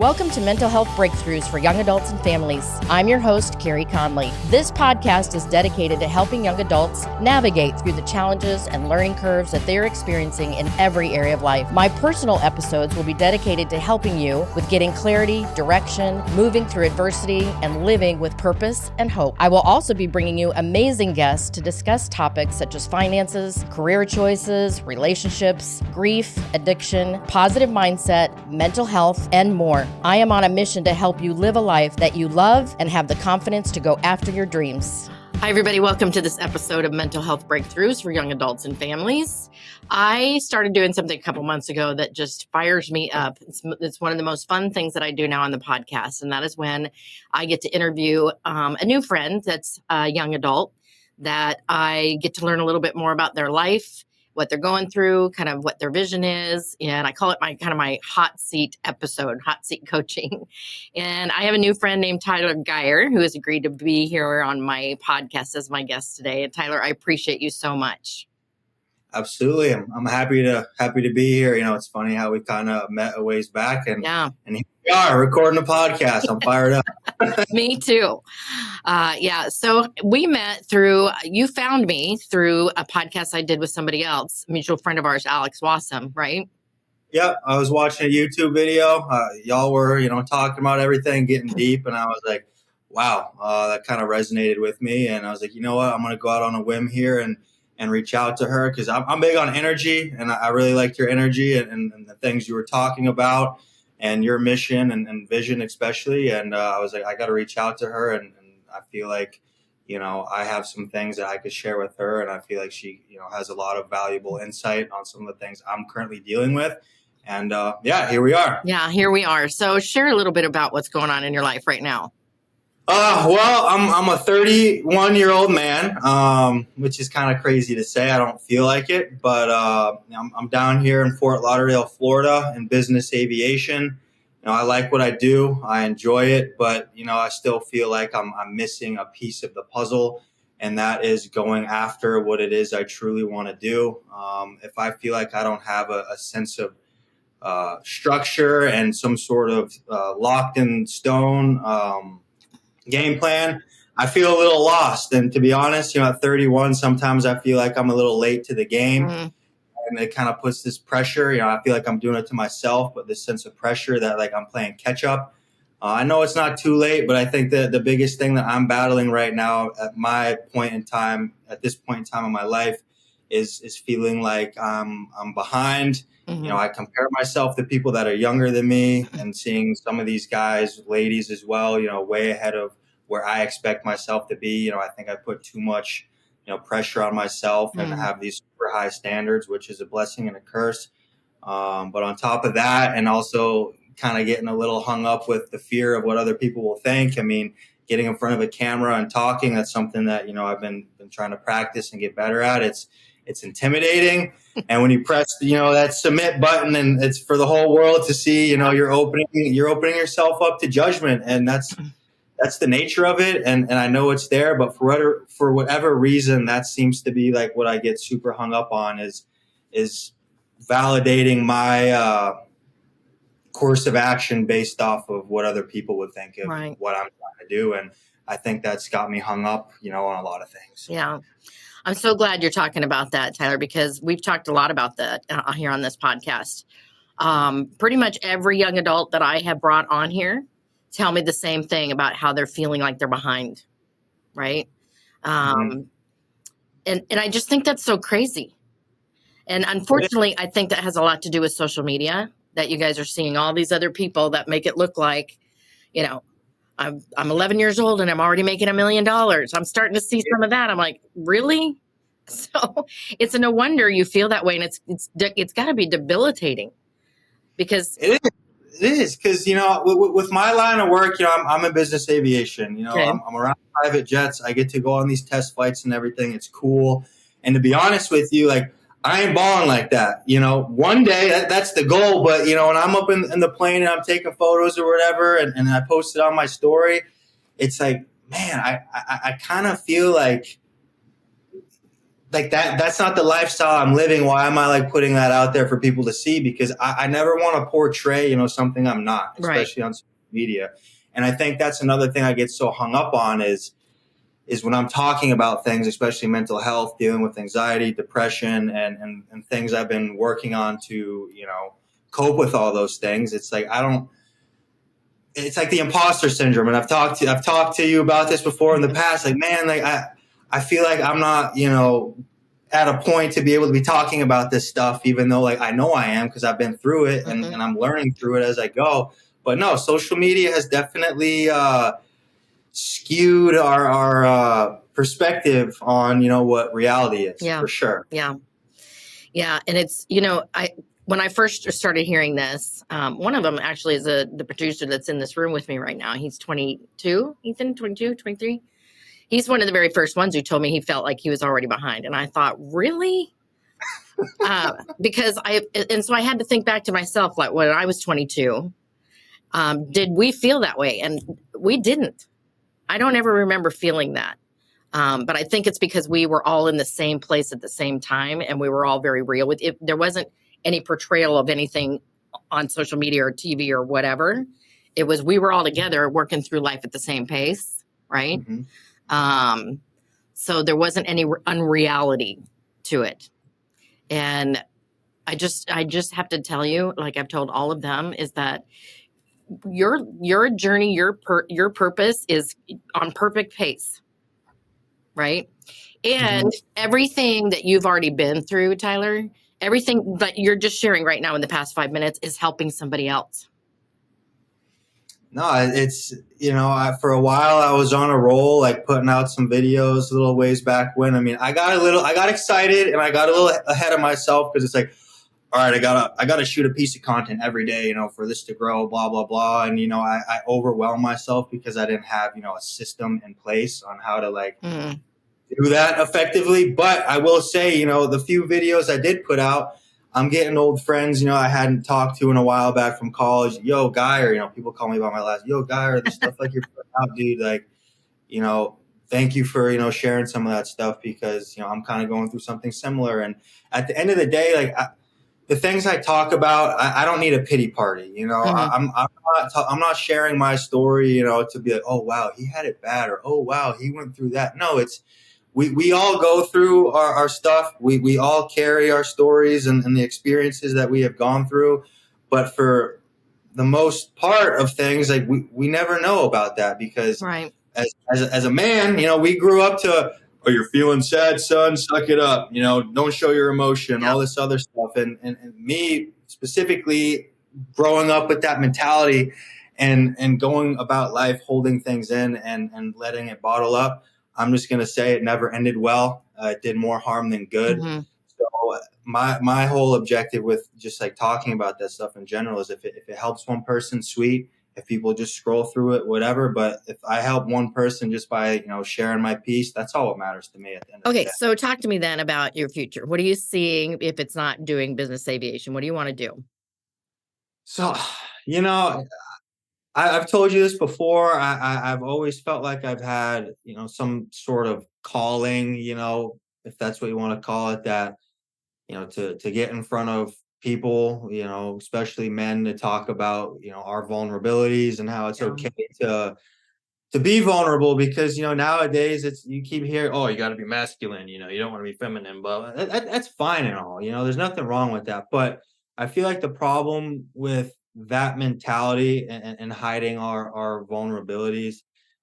Welcome to Mental Health Breakthroughs for Young Adults and Families. I'm your host, Carey Conley. This podcast is dedicated to helping young adults navigate through the challenges and learning curves that they're experiencing in every area of life. My personal episodes will be dedicated to helping you with getting clarity, direction, moving through adversity, and living with purpose and hope. I will also be bringing you amazing guests to discuss topics such as finances, career choices, relationships, grief, addiction, positive mindset, mental health, and more. I am on a mission to help you live a life that you love and have the confidence to go after your dreams. Hi, everybody. Welcome to this episode of Mental Health Breakthroughs for Young Adults and Families. I started doing something a couple months ago that just fires me up. It's one of the most fun things that I do now on the podcast, and that is when I get to interview a new friend that's a young adult that I get to learn a little bit more about their life, what they're going through, kind of what their vision is. And I call it my hot seat episode, hot seat coaching. And I have a new friend named Tyler Geyer, who has agreed to be here on my podcast as my guest today. And Tyler, I appreciate you so much. Absolutely. I'm happy to be here. You know, it's funny how we kind of met a ways back and here we are recording a podcast. I'm fired up. Me too. So we met you found me through a podcast I did with somebody else, a mutual friend of ours, Alex Wassam, right? Yep. I was watching a YouTube video. Y'all were, talking about everything, getting deep. And I was like, wow, that kind of resonated with me. And I was like, you know what? I'm going to go out on a whim here and reach out to her because I'm big on energy. And I really liked your energy and the things you were talking about and your mission and vision especially. And I was like, I got to reach out to her. And I feel like, I have some things that I could share with her. And I feel like she, has a lot of valuable insight on some of the things I'm currently dealing with. And here we are. Yeah, here we are. So share a little bit about what's going on in your life right now. Well, I'm a 31-year-old man, which is kind of crazy to say. I don't feel like it, but I'm down here in Fort Lauderdale, Florida, in business aviation. I like what I do. I enjoy it, but I still feel like I'm missing a piece of the puzzle, and that is going after what it is I truly want to do. If I feel like I don't have a sense of structure and some sort of locked in stone game plan, I feel a little lost. And to be honest, at 31, sometimes I feel like I'm a little late to the game. Mm-hmm. And it kind of puts this pressure. I feel like I'm doing it to myself, but this sense of pressure that like I'm playing catch up. I know it's not too late, but I think that the biggest thing that I'm battling right now at this point in time in my life is feeling like I'm behind. Mm-hmm. I compare myself to people that are younger than me and seeing some of these guys, ladies as well, way ahead of where I expect myself to be. I think I put too much, pressure on myself and have these super high standards, which is a blessing and a curse. But on top of that, and also kind of getting a little hung up with the fear of what other people will think. I mean, getting in front of a camera and talking, that's something that, I've been trying to practice and get better at. It's intimidating. And when you press, that submit button and it's for the whole world to see, you're opening yourself up to judgment. And that's the nature of it. And I know it's there, but for whatever reason, that seems to be like what I get super hung up on is validating my course of action based off of what other people would think of what I'm trying to do. And I think that's got me hung up, on a lot of things. Yeah. I'm so glad you're talking about that, Tyler, because we've talked a lot about that here on this podcast. Pretty much every young adult that I have brought on here tell me the same thing about how they're feeling like they're behind, right? And I just think that's so crazy. And unfortunately, I think that has a lot to do with social media, that you guys are seeing all these other people that make it look like, I'm 11 years old and I'm already making $1 million. I'm starting to see some of that. I'm like, really? So it's no wonder you feel that way. And it's got to be debilitating because it is because, with my line of work, I'm in business aviation, okay. I'm around private jets. I get to go on these test flights and everything. It's cool. And to be honest with you, like, I ain't balling like that. One day that's the goal. But, when I'm up in the plane and I'm taking photos or whatever and I post it on my story, it's like, man, I kind of feel like like that's not the lifestyle I'm living. Why am I like putting that out there for people to see? Because I never want to portray, something I'm not, Right. especially on social media. And I think that's another thing I get so hung up on is when I'm talking about things, especially mental health, dealing with anxiety, depression, and things I've been working on to, cope with all those things. It's like it's like the imposter syndrome. And I've talked to you about this before in the past. Like, man, like I feel like I'm not, at a point to be able to be talking about this stuff, even though like I know I am because I've been through it and I'm learning through it as I go. But no, social media has definitely skewed our perspective on what reality is. Yeah. For sure. Yeah. And it's when I first started hearing this, one of them actually is the producer that's in this room with me right now. He's 22, Ethan, 22, 23. He's one of the very first ones who told me he felt like he was already behind. And I thought, really? Because so I had to think back to myself, like when I was 22, did we feel that way? And we didn't. I don't ever remember feeling that. But I think it's because we were all in the same place at the same time, and we were all very real with it. There wasn't any portrayal of anything on social media or TV or whatever. It was, we were all together working through life at the same pace. Right. Mm-hmm. So there wasn't any unreality to it. And I just have to tell you, like I've told all of them, is that your journey, your purpose is on perfect pace. Right. And everything that you've already been through, Tyler, everything that you're just sharing right now in the past 5 minutes is helping somebody else. No, it's, for a while I was on a roll, like putting out some videos a little ways back when. I mean, I got excited and I got a little ahead of myself because it's like, all right, I gotta shoot a piece of content every day, for this to grow, blah, blah, blah. And, I overwhelmed myself because I didn't have, a system in place on how to like do that effectively. But I will say, the few videos I did put out, I'm getting old friends, I hadn't talked to in a while back from college. Yo, Geyer, people call me by my last. Yo, Geyer, the stuff like you're putting out, dude. Like, thank you for sharing some of that stuff because I'm kind of going through something similar. And at the end of the day, like the things I talk about, I don't need a pity party. I'm not sharing my story, to be like, oh wow, he had it bad, or oh wow, he went through that. No, it's we all go through our stuff. We all carry our stories and the experiences that we have gone through. But for the most part of things, like we never know about that because as a man, we grew up to, oh, you're feeling sad, son, suck it up. Don't show your emotion, all this other stuff. And me specifically growing up with that mentality and going about life holding things in and letting it bottle up, I'm just going to say it never ended well. It did more harm than good. So my whole objective with just like talking about that stuff in general is if it helps one person, sweet. If people just scroll through it, whatever. But if I help one person just by, sharing my piece, that's all that matters to me at the end of the day. So talk to me then about your future. What are you seeing if it's not doing business aviation? What do you want to do? So, I've told you this before. I've always felt like I've had, some sort of calling, if that's what you want to call it, that, to get in front of people, especially men, to talk about, our vulnerabilities and how it's okay to be vulnerable because, nowadays you keep hearing, oh, you got to be masculine, you don't want to be feminine, but that's fine and all, there's nothing wrong with that. But I feel like the problem with that mentality and hiding our vulnerabilities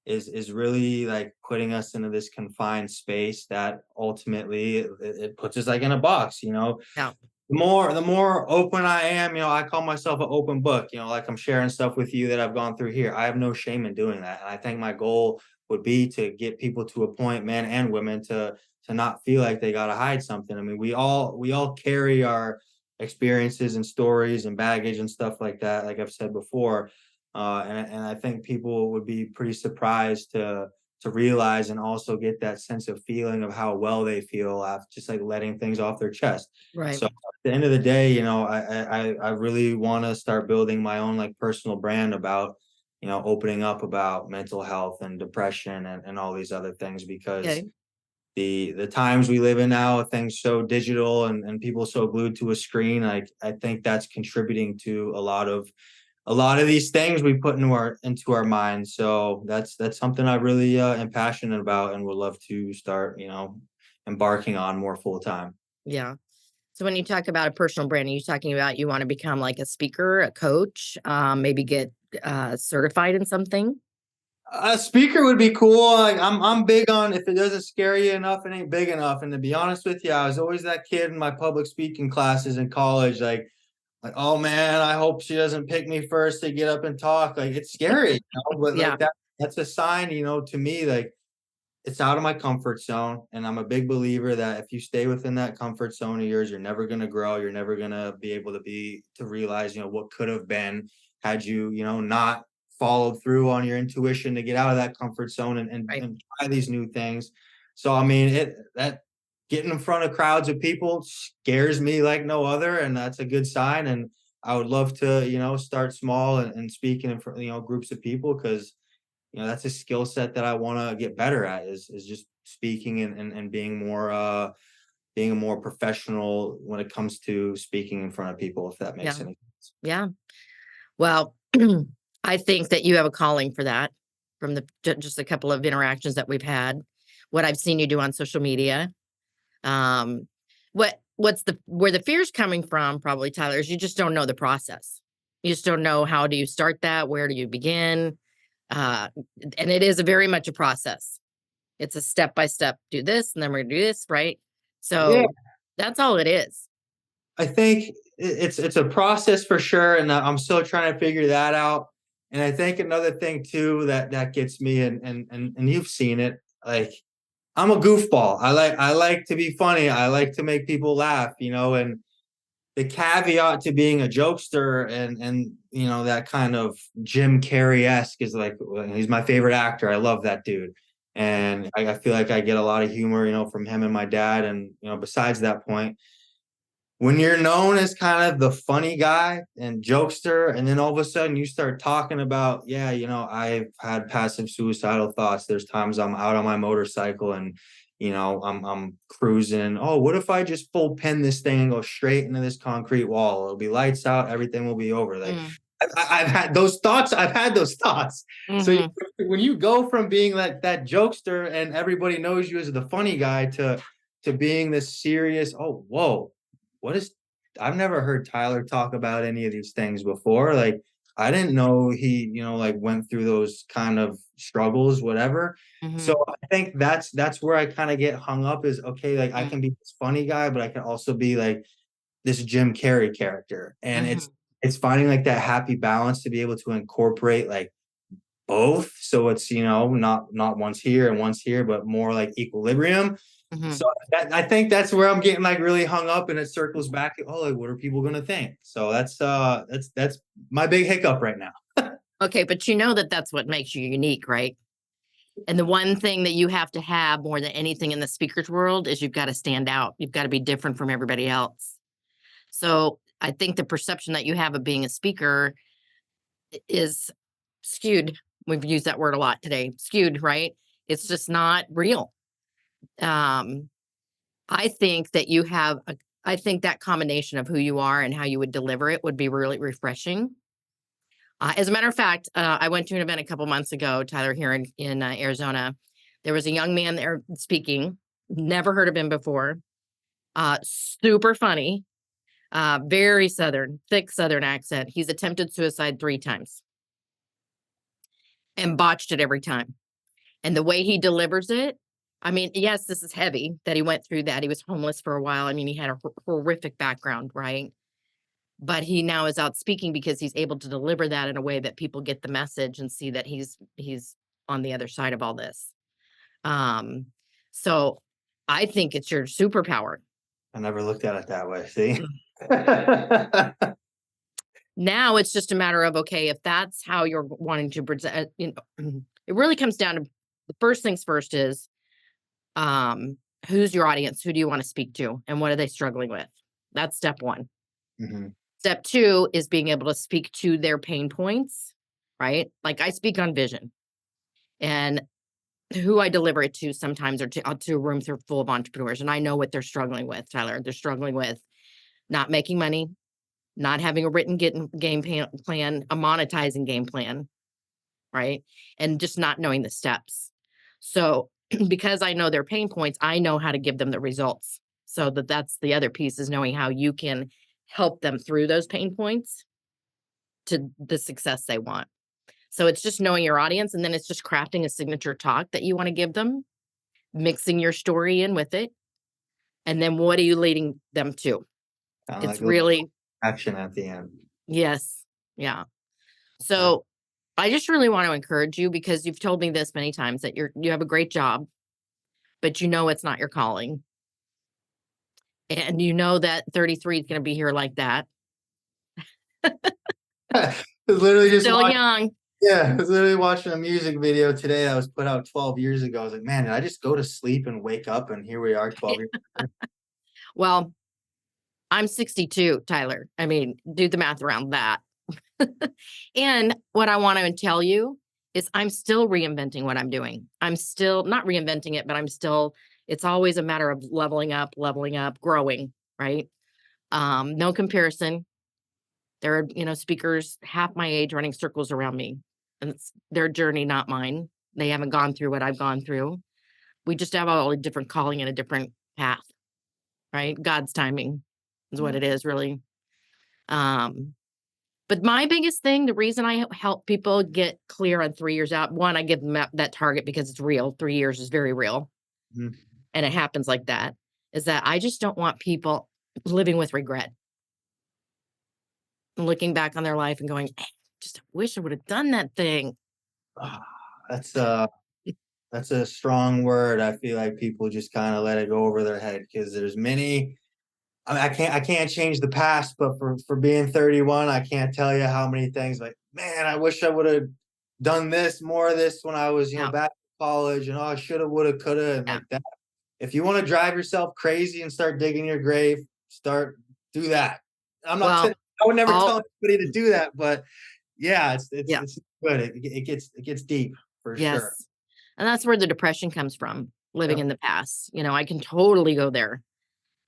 is really like putting us into this confined space that ultimately it puts us like in a box, Yeah. The more open I am, I call myself an open book, like I'm sharing stuff with you that I've gone through here. I have no shame in doing that. And I think my goal would be to get people to a point, men and women, to not feel like they got to hide something. I mean, we all carry our experiences and stories and baggage and stuff like that, like I've said before. And I think people would be pretty surprised to realize and also get that sense of feeling of how well they feel after just like letting things off their chest. Right. So at the end of the day, I really want to start building my own like personal brand about, opening up about mental health and depression and all these other things because the times we live in now, things so digital and people so glued to a screen. I think that's contributing to a lot of these things we put into our minds. So that's something I really am passionate about and would love to start, embarking on more full time. Yeah. So when you talk about a personal brand, are you talking about you want to become like a speaker, a coach, maybe get certified in something? A speaker would be cool. Like I'm big on, if it doesn't scare you enough, it ain't big enough. And to be honest with you, I was always that kid in my public speaking classes in college, like, oh man, I hope she doesn't pick me first to get up and talk. Like it's scary, but Yeah. like that's a sign, to me, like it's out of my comfort zone. And I'm a big believer that if you stay within that comfort zone of yours, you're never gonna grow. You're never gonna be able to realize, what could have been had you, not followed through on your intuition to get out of that comfort zone Right. and try these new things. So I mean, that getting in front of crowds of people scares me like no other, and that's a good sign. And I would love to, start small and speaking in front, groups of people, because that's a skill set that I want to get better at, is just speaking and being a more professional when it comes to speaking in front of people, if that Yeah. makes any sense. Yeah. Well, I think that you have a calling for that from just a couple of interactions that we've had, what I've seen you do on social media. Um, what's where the fear's coming from, probably, Tyler, is you just don't know the process. You just don't know, how do you start that? Where do you begin? Uh, and it is very much a process. It's a step by step, do this, and then we're gonna do this, right? Yeah, So that's all it is. I think it's a process for sure, and I'm still trying to figure that out. And I think another thing too that gets me, and you've seen it, like I'm a goofball. I like to be funny. I like to make people laugh, and the caveat to being a jokester and that kind of Jim Carrey-esque is like, he's my favorite actor. I love that dude. And I feel like I get a lot of humor, from him and my dad. And, besides that point, when you're known as kind of the funny guy and jokester, and then all of a sudden you start talking about, yeah, I've had passive suicidal thoughts. There's times I'm out on my motorcycle and, I'm cruising. Oh, what if I just full pin this thing and go straight into this concrete wall? It'll be lights out. Everything will be over. Like Mm, I've had those thoughts. I've had those thoughts. So mhm, when you go from being like that jokester and everybody knows you as the funny guy to being this serious, oh, whoa, what is, I've never heard Tyler talk about any of these things before. Like, I didn't know he, like went through those kind of struggles, whatever. So mhm, I think that's where I kind of get hung up, is okay, like I mm, can be this funny guy, but I can also be like this Jim Carrey character. And mhm, it's finding like that happy balance to be able to incorporate like both. So it's, not once here and once here, but more like equilibrium. So mhm. I think that's where I'm getting like really hung up, and it circles back. Oh, like what are people gonna think? So that's my big hiccup right now. Okay, but you know that that's what makes you unique, right? And the one thing that you have to have more than anything in the speaker's world is you've got to stand out. You've got to be different from everybody else. So I think the perception that you have of being a speaker is skewed. We've used that word a lot today. Skewed, right? It's just not real. Um, I think that I think that combination of who you are and how you would deliver it would be really refreshing. As a matter of fact, I went to an event a couple months ago, Tyler, here in Arizona. There was a young man there speaking. Never heard of him before. Super funny. Very Southern, thick Southern accent. He's attempted suicide 3 times and botched it every time. And the way he delivers it, I mean, yes, this is heavy that he went through that. He was homeless for a while. I mean, he had a horrific background, right? But he now is out speaking because he's able to deliver that in a way that people get the message and see that he's on the other side of all this. Um, so I think it's your superpower. I never looked at it that way. See? Mm. Now it's just a matter of, okay, if that's how you're wanting to present, it really comes down to the first things first is um who's your audience? Who do you want to speak to? And what are they struggling with? That's step one. Mhm. Step two is being able to speak to their pain points, right? Like I speak on vision. And who I deliver it to sometimes, or to rooms that are full of entrepreneurs. And I know what they're struggling with, Tyler. They're struggling with not making money, not having a written game plan, a monetizing game plan, right? And just not knowing the steps. So because I know their pain points, I know how to give them the results. So that's the other piece, is knowing how you can help them through those pain points to the success they want. So it's just knowing your audience, and then it's just crafting a signature talk that you want to give them, mixing your story in with it. And then what are you leading them to? Kind of It's like a little really, action at the end. yes. Yeah. Okay. So I just really want to encourage you, because you've told me this many times, that you have a great job, but you know it's not your calling. And you know that 33 is going to be here like that. It's literally just Still watching. young. Yeah, I was literally watching a music video today that was put out 12 years ago. I was like, man, did I just go to sleep and wake up and here we are 12 years later? Well, I'm 62, Tyler. I mean, do the math around that. And what I want to tell you is I'm still reinventing what I'm doing. I'm still not reinventing it, but it's always a matter of leveling up, growing, right? No comparison. There are, speakers half my age running circles around me, and it's their journey, not mine. They haven't gone through what I've gone through. We just have all a different calling and a different path, right? God's timing is what Yeah. it is, really. Um, But my biggest thing, the reason I help people get clear on 3 years out, one, I give them that target because it's real. 3 years is very real, Mhm. and it happens like that, is that I just don't want people living with regret, and looking back on their life and going, just wish I would have done that thing. Ah, That's a strong word. I feel like people just kind of let it go over their head because there's many. I mean, I can't change the past, but for being 31, I can't tell you how many things like, man, I wish I would have done this, more of this when I was, Yeah, back in college, and I shoulda, woulda, coulda, and yeah. like that. If you want to drive yourself crazy and start digging your grave, do that. I'm not Well, I would never all tell anybody to do that, but yeah, it's yeah, it's good. It gets deep for sure. yes. And that's where the depression comes from, living Yep. in the past. I can totally go there,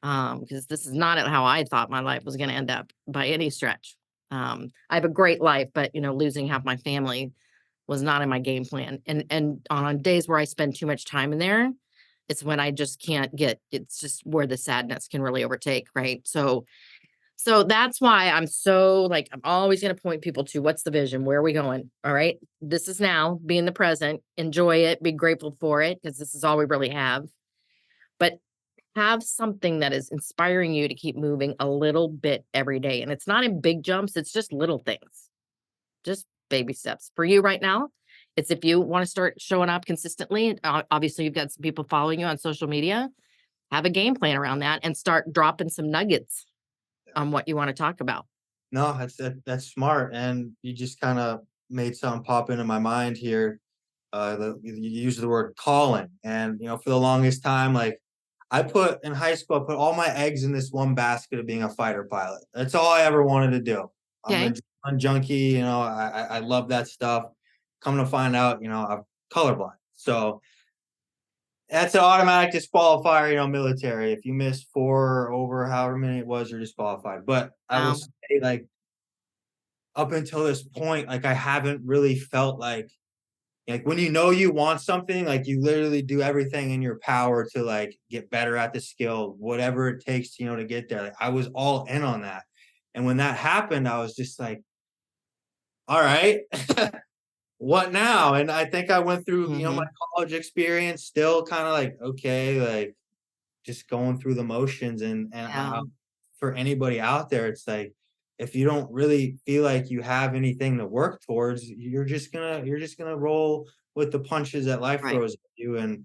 because this is not how I thought my life was going to end up by any stretch. I have a great life, but losing half my family was not in my game plan. And on days where I spend too much time in there, it's when I just can't get. It's just where the sadness can really overtake, right? So that's why I'm so, like, I'm always going to point people to, what's the vision? Where are we going? All right, this is now. Be in the present. Enjoy it. Be grateful for it, because this is all we really have. But have something that is inspiring you to keep moving a little bit every day. And it's not in big jumps, it's just little things, just baby steps. For you right now, it's, if you want to start showing up consistently, obviously you've got some people following you on social media, have a game plan around that and start dropping some nuggets on what you want to talk about. No, that's smart, and you just kind of made something pop into my mind here. You use the word calling, and for the longest time, like I put in high school, I put all my eggs in this one basket of being a fighter pilot. That's all I ever wanted to do. I'm Okay. an adrenaline junkie, I love that stuff. Come to find out, I'm colorblind, so that's an automatic disqualifier, military. If you miss four over however many it was, you're disqualified. But I will Um, say, like, up until this point, like I haven't really felt like when you want something, like you literally do everything in your power to like get better at the skill, whatever it takes, to get there. Like I was all in on that. And when that happened, I was just like, all right, what now? And I think I went through, my mhm. college experience still kind of like, okay, like just going through the motions. Yeah. For anybody out there, it's like if you don't really feel like you have anything to work towards, you're just gonna roll with the punches that life Right. throws at you. And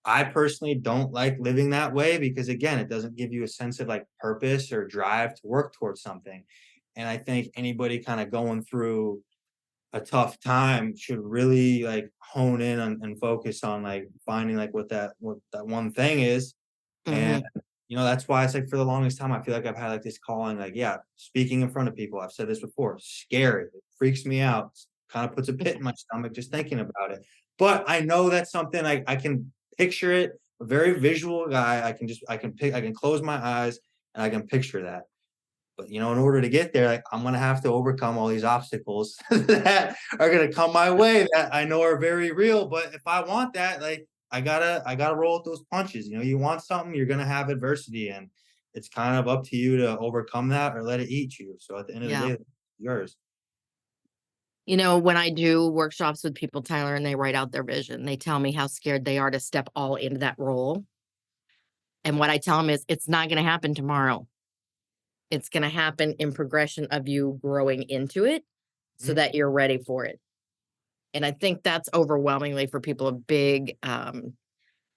I personally don't like living that way because again, it doesn't give you a sense of like purpose or drive to work towards something. And I think anybody kind of going through a tough time should really like hone in on, and focus on like finding like what that one thing is. And Hmm. that's why it's like for the longest time I feel like I've had like this calling, like, yeah, speaking in front of people. I've said this before, scary. It freaks me out. kind of puts a pit in my stomach just thinking about it. But I know that's something I can picture it. A very visual guy. I can close my eyes and I can picture that. But in order to get there, like, I'm gonna have to overcome all these obstacles that are gonna come my way that I know are very real. But if I want that, like, I gotta roll with those punches. You want something, you're gonna have adversity, and it's kind of up to you to overcome that or let it eat you. So at the end of the Yeah. day, it's yours. When I do workshops with people, Tyler, and they write out their vision, they tell me how scared they are to step all into that role. And what I tell them is it's not going to happen tomorrow. It's going to happen in progression of you growing into it so Mhm. that you're ready for it. And I think that's overwhelmingly for people a big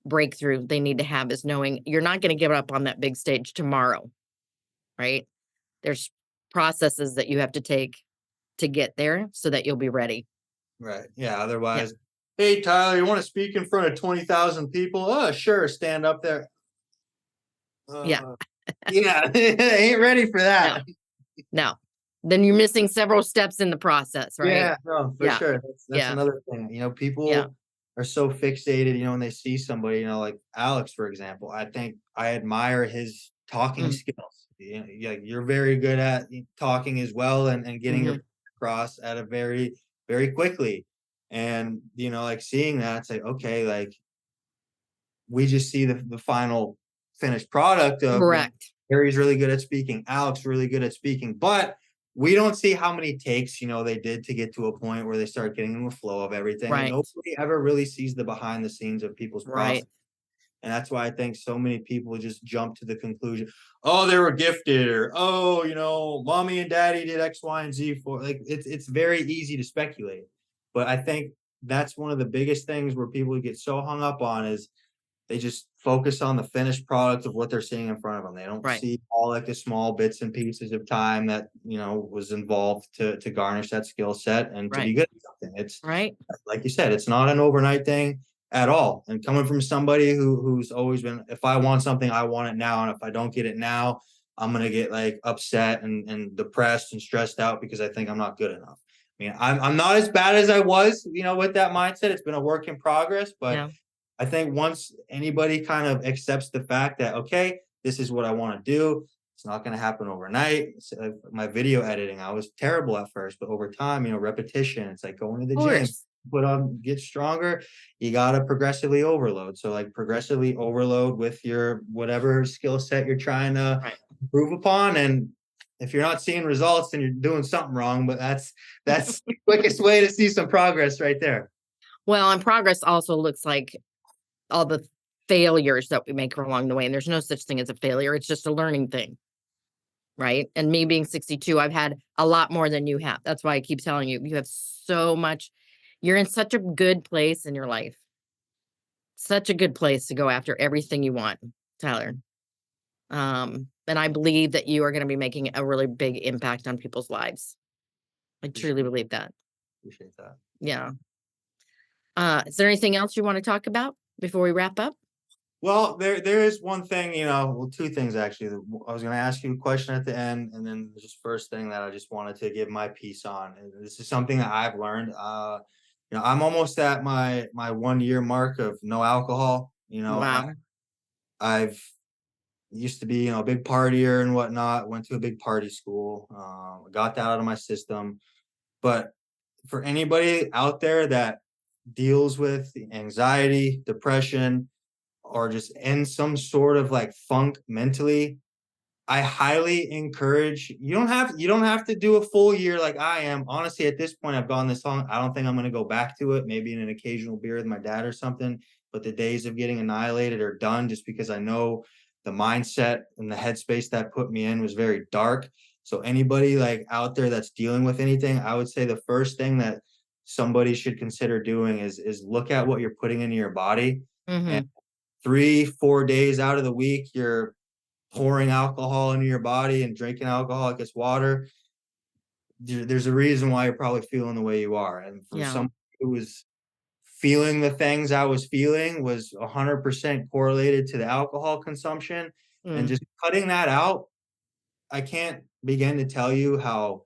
breakthrough they need to have is knowing you're not going to give up on that big stage tomorrow, right? There's processes that you have to take to get there so that you'll be ready. Right. Yeah. Yeah. Otherwise, hey Tyler, you want to speak in front of 20,000 people? Oh, sure. Stand up there. Yeah. Yeah. Ain't ready for that. No. No. Then you're missing several steps in the process, right? Yeah, no, for Yeah. sure. That's Yeah. another thing. Yeah. People are so fixated, when they see somebody, like Alex, for example. I think I admire his talking Mm. skills. You're very good at talking as well and getting your Mhm. point across at a very, very quickly. And like seeing that, it's like, okay, like we just see the final finished product of Correct. Carey's really good at speaking, Alex really good at speaking, but we don't see how many takes they did to get to a point where they start getting in the flow of everything, and Right. nobody ever really sees the behind the scenes of people's process. Right. And that's why I think so many people just jump to the conclusion, oh, they were gifted, or oh, mommy and daddy did X, Y, and Z for like it's very easy to speculate. But I think that's one of the biggest things where people get so hung up on is they just focus on the finished product of what they're seeing in front of them. They don't Right. see all like the small bits and pieces of time that was involved to garnish that skill set and to be Right. good at something. It's Right. like you said, it's not an overnight thing at all. And coming from somebody who's always been, if I want something, I want it now, and if I don't get it now, I'm gonna get like upset and depressed and stressed out because I think I'm not good enough. I mean, I'm not as bad as I was, with that mindset. It's been a work in progress, but Yeah. I think once anybody kind of accepts the fact that, okay, this is what I want to do, it's not going to happen overnight. My video editing, I was terrible at first, but over time, repetition, it's like going to the Of gym, course. get stronger. You got to progressively overload. So like progressively overload with your whatever skill set you're trying to Right. improve upon. And if you're not seeing results, then you're doing something wrong, but that's the quickest way to see some progress right there. Well, and progress also looks like all the failures that we make along the way. And there's no such thing as a failure. It's just a learning thing. Right. And me being 62, I've had a lot more than you have. That's why I keep telling you, you have so much. You're in such a good place in your life. Such a good place to go after everything you want, Tyler. And I believe that you are going to be making a really big impact on people's lives. I truly believe that. Appreciate that. Yeah. Is there anything else you want to talk about before we wrap up? Well, there is one thing, well, two things actually. I was going to ask you a question at the end, and then just first thing that I just wanted to give my piece on. And this is something that I've learned. I'm almost at my 1 year mark of no alcohol. Wow. I've used to be, a big partier and whatnot. Went to a big party school. Got that out of my system. But for anybody out there that deals with anxiety, depression, or just in some sort of like funk mentally, I highly encourage you don't have to do a full year like I am. Honestly, at this point, I've gone this long. I don't think I'm gonna go back to it, maybe in an occasional beer with my dad or something. But the days of getting annihilated are done just because I know the mindset and the headspace that put me in was very dark. So anybody like out there that's dealing with anything, I would say the first thing that somebody should consider doing is look at what you're putting into your body. Mm-hmm. And 3-4 days out of the week, you're pouring alcohol into your body and drinking alcohol like it's water. There's a reason why you're probably feeling the way you are. And for someone who was feeling the things I was feeling was 100% correlated to the alcohol consumption, and just cutting that out, I can't begin to tell you how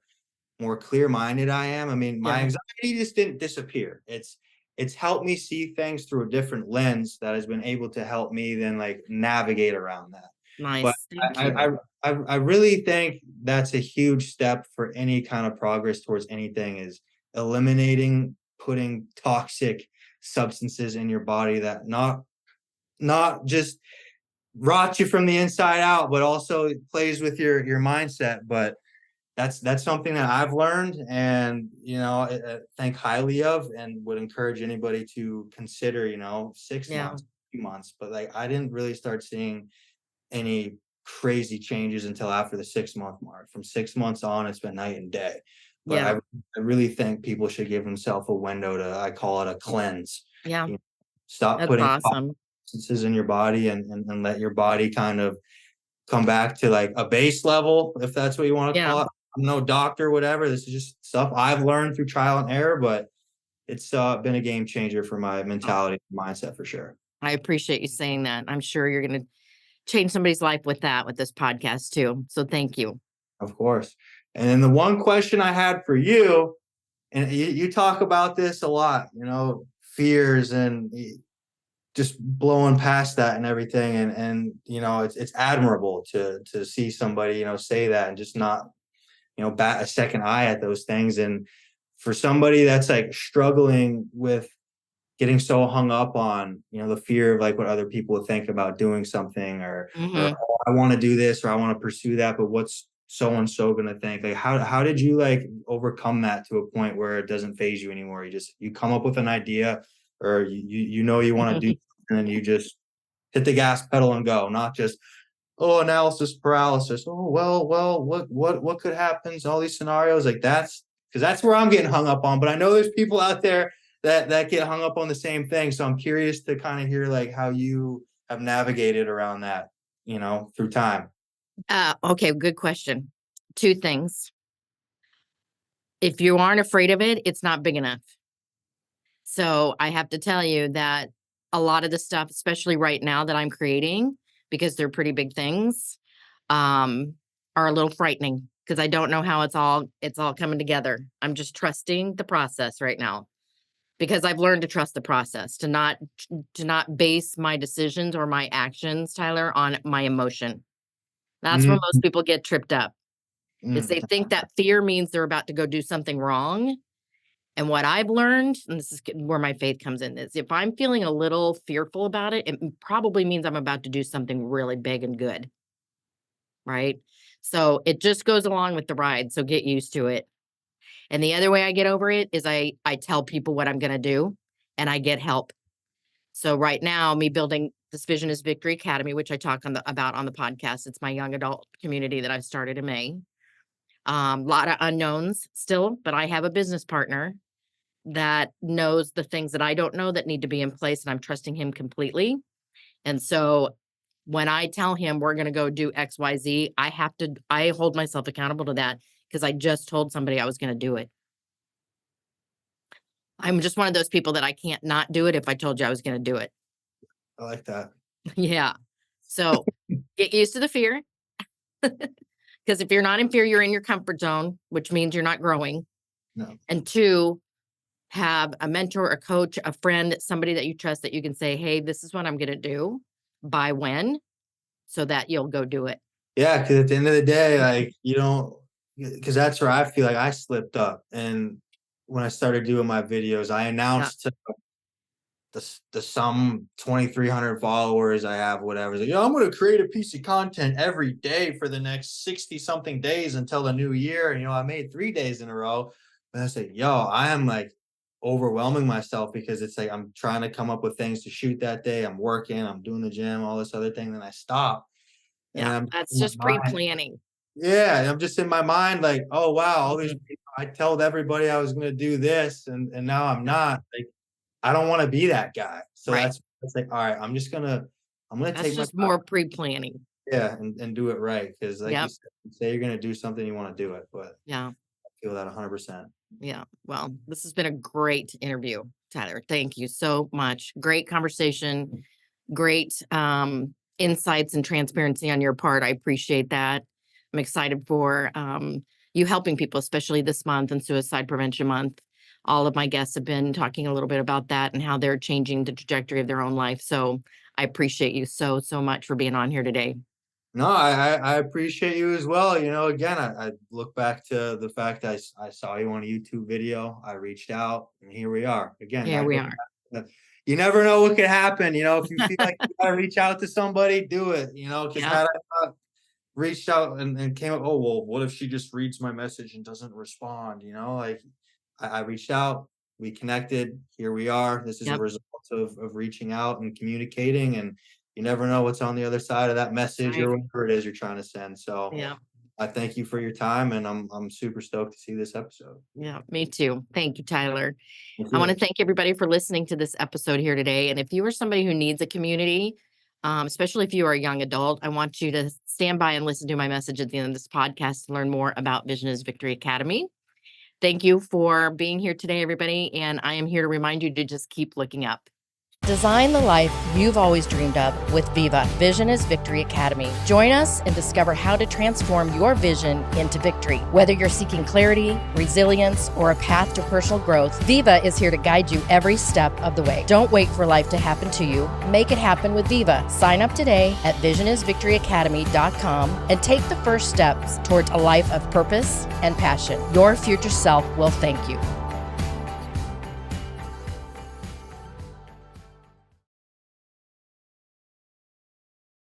more clear-minded I am. I mean, my Yeah. anxiety just didn't disappear. It's helped me see things through a different lens that has been able to help me then like navigate around that. But Nice. Thank I, I, you. I really think that's a huge step for any kind of progress towards anything, is eliminating putting toxic substances in your body that not just rot you from the inside out, but also plays with your mindset. But that's something that I've learned, and think highly of, and would encourage anybody to consider. 6 Yeah. months, 2 months, but like I didn't really start seeing any crazy changes until after the 6 month mark. From 6 months on, it's been night and day. But Yeah. I really think people should give themselves a window to, I call it a cleanse. Yeah. Stop That's putting awesome. substances in your body, and let your body kind of come back to like a base level, if that's what you want to Yeah. call it. I'm no doctor, whatever. This is just stuff I've learned through trial and error, but it's been a game changer for my mentality and mindset for sure. I appreciate you saying that. I'm sure you're going to change somebody's life with this podcast too. So thank you. Of course. And then the one question I had for you, and you talk about this a lot, fears and just blowing past that and everything. And it's admirable to see somebody, say that and just not, bat a second eye at those things. And for somebody that's like struggling with getting so hung up on, the fear of like what other people would think about doing something, or oh, I want to do this, or I want to pursue that, but what's so and so going to think? Like, how did you like overcome that to a point where it doesn't phase you anymore? You come up with an idea, or you want to do something, and you just hit the gas pedal and go, not just, oh, analysis paralysis. Oh, well, what could happen? All these scenarios, like because that's where I'm getting hung up on. But I know there's people out there that get hung up on the same thing. So I'm curious to kind of hear like how you have navigated around that, through time. Okay, good question. Two things. If you aren't afraid of it, it's not big enough. So I have to tell you that a lot of the stuff, especially right now that I'm creating, because they're pretty big things, are a little frightening because I don't know how it's all coming together. I'm just trusting the process right now, because I've learned to trust the process, to not base my decisions or my actions, Tyler, on my emotion. That's where most people get tripped up, is they think that fear means they're about to go do something wrong. And what I've learned, and this is where my faith comes in, is if I'm feeling a little fearful about it, it probably means I'm about to do something really big and good. Right? So it just goes along with the ride. So get used to it. And the other way I get over it is I tell people what I'm going to do, and I get help. So right now, me building this Vision is Victory Academy, which I talk about on the podcast. It's my young adult community that I've started in Maine. A lot of unknowns still, but I have a business partner that knows the things that I don't know that need to be in place, and I'm trusting him completely. And so when I tell him we're going to go do XYZ, I hold myself accountable to that, because I just told somebody I was going to do it. I'm just one of those people that I can't not do it if I told you I was going to do it. I like that. Yeah. So get used to the fear, because if you're not in fear, you're in your comfort zone, which means you're not growing. No. And two, have a mentor, a coach, a friend, somebody that you trust that you can say, hey, this is what I'm going to do by when, so that you'll go do it. Yeah, because at the end of the day, like because that's where I feel like I slipped up. And when I started doing my videos, I announced to the some 2,300 followers I have, whatever. Like, I'm going to create a piece of content every day for the next 60 something days until the new year. And, I made 3 days in a row. And I said, I am like overwhelming myself, because it's like I'm trying to come up with things to shoot that day. I'm working, I'm doing the gym, all this other thing. Then I stop. Yeah, And that's just pre-planning. yeah, I'm just in my mind like, oh wow, all these people, I told everybody I was going to do this, and now I'm not. Like, I don't want to be that guy. So Right. that's like, all right, I'm gonna That's take my just time. more pre-planning. Yeah, and do it right, because like Yep. you say you're gonna do something, you want to do it. But Yeah. I feel that 100%. Yeah. Well, this has been a great interview, Tyler. Thank you so much. Great conversation. Great insights and transparency on your part. I appreciate that. I'm excited for you helping people, especially this month and Suicide Prevention Month. All of my guests have been talking a little bit about that and how they're changing the trajectory of their own life. So I appreciate you so much for being on here today. No, I appreciate you as well. Again, I look back to the fact I saw you on a YouTube video. I reached out, and here we are. Again, Here we are. You never know what could happen. If you feel like you gotta reach out to somebody, do it. Because Yeah. had I not reached out and came up, oh well, what if she just reads my message and doesn't respond? Like I reached out, we connected. Here we are. This is a Yep. result of reaching out and communicating, and you never know what's on the other side of that message or Right. whatever it is you're trying to send. So Yeah. I thank you for your time, and I'm super stoked to see this episode. Yeah. Me too. Thank you, Tyler. Thank I want to you. thank everybody for listening to this episode here today. And if you are somebody who needs a community, especially if you are a young adult, I want you to stand by and listen to my message at the end of this podcast to learn more about Vision is Victory Academy. Thank you for being here today, everybody. And I am here to remind you to just keep looking up. Design the life you've always dreamed of with Viva, Vision is Victory Academy. Join us and discover how to transform your vision into victory. Whether you're seeking clarity, resilience, or a path to personal growth, Viva is here to guide you every step of the way. Don't wait for life to happen to you. Make it happen with Viva. Sign up today at visionisvictoryacademy.com and take the first steps towards a life of purpose and passion. Your future self will thank you.